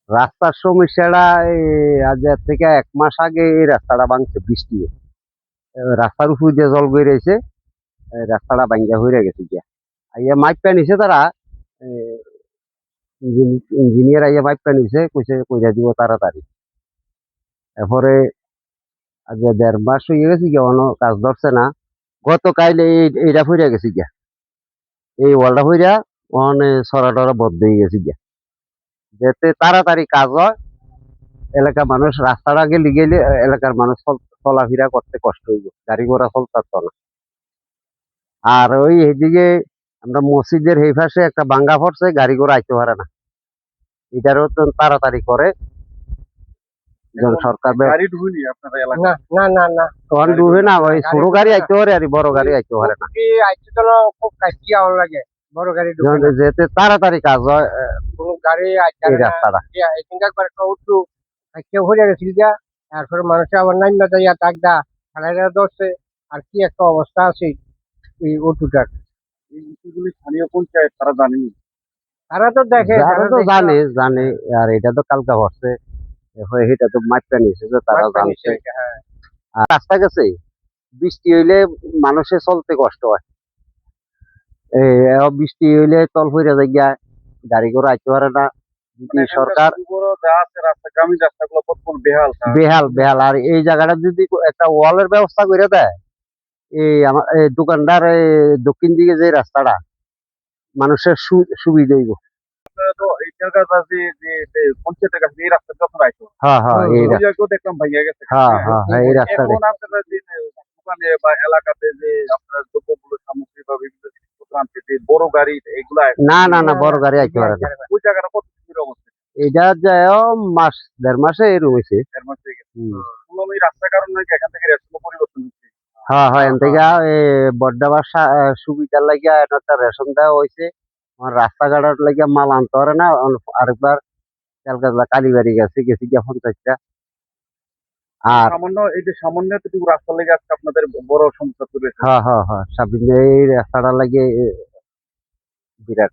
রাস্তার সমস্যাটা আজ থেকে 1 মাস আগে এই রাস্তাটা ভাঙছে বৃষ্টি রাস্তার উপর দিয়ে জল বেরিয়েছে রাস্তাটা ভাঙ্গা হয়ে গেছে গিয়া আইয়া মাইপা নিছে তারা ইঞ্জিনিয়ার আইয়া মাইপা নিছে কইছে কইরা দিব তাড়াতাড়ি এরপরে আজ 1.5 মাস হয়ে গেছে গিয়া অন্য কাজ ধরছে না গতকাল এইটা ফুরিয়া গেছে গিয়া এই ওয়ালটা ফুরিয়া ওখানে সরা টরা বদ্ধ হয়ে গেছে গিয়া যাতে তাড়াতাড়ি কাজ হয় এলাকার মানুষ রাস্তাটা গেলে গেলে এলাকার মানুষ চলাফেরা করতে কষ্ট হইব গাড়ি ঘোড়া চলতে পারতো না আর ওই এদিকে আমরা মসজিদের এই পাশে একটা ভাঙ্গা পড়ছে গাড়ি ঘোড়া আইতে পারে না এটারও তো তাড়াতাড়ি করে সরকার গাড়ি ঢুকনি আপনারা এলাকা না না না তখন ডুবে না ওই ছোট গাড়ি আইতে পারে আর বড় গাড়ি আইতে পারে না আইতে তো খুব কাশি আওয়ার লাগে বড় গাড়ি যেতে তাড়াতাড়ি কাজ হয় কোনো গাড়ি এই রাস্তাটা এখানকার করে একটা উঠু কেউ হয়ে গেছিল গা তারপরে মানুষ আবার নাইমা যাইয়া টাকদা খেলাটা ধরছে আর কি একটা অবস্থা আছে এই উঠুটার এই বিষয়গুলি স্থানীয় পঞ্চায়েত তারা জানেনি। তারা তো দেখে যারা তো জানে আর এটা তো কালকা হচ্ছে এটা তো মাইপা নিছে যে তারা জানছে আর রাস্তা গেছে বৃষ্টি হইলে মানুষের চলতে কষ্ট হয় বৃষ্টি হইলে তল ফইরা যায় গাড়ি ঘোড়া আইতে পারে না যদি সরকার যা আছে রাস্তা গ্রামীণ রাস্তাগুলো কতক্ষণ বেহাল বেহাল আর এই জায়গাটা যদি একটা ওয়ালের ব্যবস্থা করে দেয় এই আমার দোকানদার দক্ষিণ দিকে যে রাস্তাটা মানুষের সুবিধা হইব তো এই জায়গা যে যে পঞ্চায়েতের কাছে এই রাস্তা যত রাইতো হ্যাঁ এই ওই জায়গাও দেখলাম ভাইয়া গেছে এই রাস্তাটা এখন আপনারা যে দোকানে বা এলাকাতে যে আপনারা দ্রব্যগুলো সামগ্রী বা বিভিন্ন জিনিসপত্র আনতে যে বড় গাড়ি এগুলা না বড় গাড়ি আইতে পারে না ওই জায়গাটা কত সুন্দর অবস্থা এটা যায় 1.5 মাসে এরকম হয়েছে এর মধ্যে শুনলাম এই রাস্তার কারণে নাকি এখান থেকে রেশন পরিবর্তন হচ্ছে এন থেকে বড্ডাবার সুবিধার লাগিয়া একটা রেশন দেওয়া হয়েছে রাস্তাঘাটের লাগিয়া মাল আনতে পারে না আরেকবার ক্যালকাটা কালীবাড়ি গেছে গিয়া পঞ্চায়েতটা আর সামান্য এই যে সামান্য এতটুকু রাস্তা লেগে আজকে আপনাদের বড় সমস্যা তৈরি হয়েছে সাবিন এই রাস্তাটা লাগে বিরাট